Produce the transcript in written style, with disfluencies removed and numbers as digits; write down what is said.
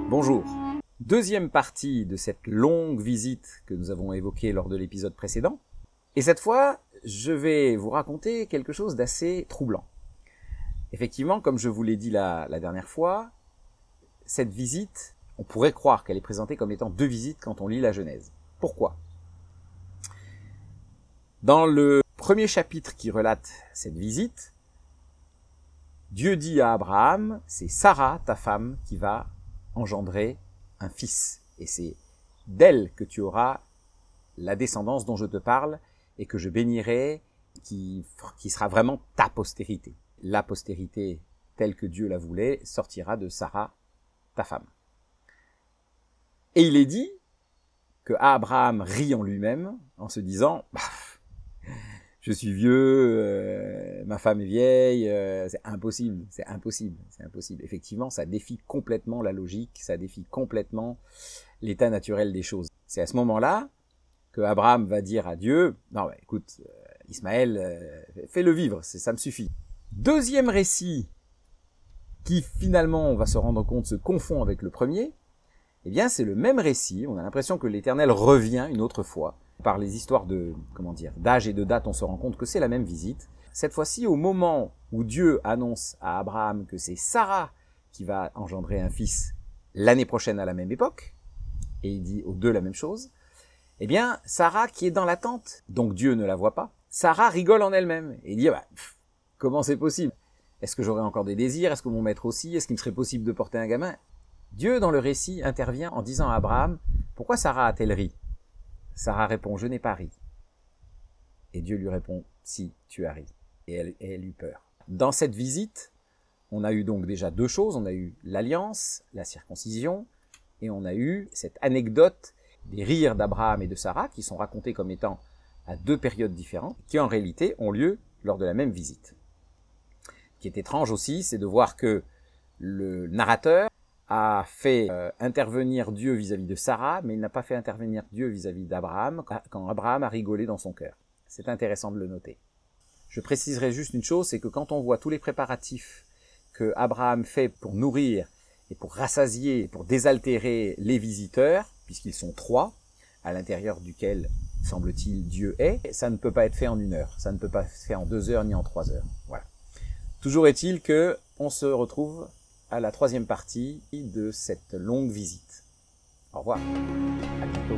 Bonjour. Deuxième partie de cette longue visite que nous avons évoquée lors de l'épisode précédent. Et cette fois, je vais vous raconter quelque chose d'assez troublant. Effectivement, comme je vous l'ai dit la dernière fois, cette visite, on pourrait croire qu'elle est présentée comme étant deux visites quand on lit la Genèse. Pourquoi ? Dans le premier chapitre qui relate cette visite, Dieu dit à Abraham, c'est Sarah, ta femme, qui va engendrer un fils. Et c'est d'elle que tu auras la descendance dont je te parle et que je bénirai, qui sera vraiment ta postérité. La postérité telle que Dieu la voulait sortira de Sarah, ta femme. Et il est dit que Abraham rit en lui-même en se disant je suis vieux, ma femme est vieille, c'est impossible. Effectivement, ça défie complètement la logique, ça défie complètement l'état naturel des choses. C'est à ce moment-là que Abraham va dire à Dieu, non, écoute, Ismaël, fais-le vivre, ça me suffit. Deuxième récit qui finalement, on va se rendre compte, se confond avec le premier, eh bien c'est le même récit, on a l'impression que l'Éternel revient une autre fois. Par les histoires d'âge et de date, on se rend compte que c'est la même visite. Cette fois-ci, au moment où Dieu annonce à Abraham que c'est Sarah qui va engendrer un fils l'année prochaine à la même époque, et il dit aux deux la même chose, eh bien, Sarah qui est dans l'attente, donc Dieu ne la voit pas, Sarah rigole en elle-même, et dit, comment c'est possible ? Est-ce que j'aurai encore des désirs ? Est-ce que mon maître aussi ? Est-ce qu'il me serait possible de porter un gamin ? Dieu, dans le récit, intervient en disant à Abraham, pourquoi Sarah a-t-elle ri ? Sarah répond, je n'ai pas ri. Et Dieu lui répond, si, tu as ri. Et elle eut peur. Dans cette visite, on a eu donc déjà deux choses. On a eu l'alliance, la circoncision, et on a eu cette anecdote des rires d'Abraham et de Sarah, qui sont racontés comme étant à deux périodes différentes, qui en réalité ont lieu lors de la même visite. Ce qui est étrange aussi, c'est de voir que le narrateur a fait intervenir Dieu vis-à-vis de Sarah, mais il n'a pas fait intervenir Dieu vis-à-vis d'Abraham quand Abraham a rigolé dans son cœur. C'est intéressant de le noter. Je préciserai juste une chose, c'est que quand on voit tous les préparatifs que Abraham fait pour nourrir et pour rassasier, pour désaltérer les visiteurs, puisqu'ils sont trois, à l'intérieur duquel, semble-t-il, Dieu est, ça ne peut pas être fait en 1 heure, ça ne peut pas être fait en 2 heures ni en 3 heures. Voilà. Toujours est-il que on se retrouve à la troisième partie de cette longue visite. Au revoir, à bientôt.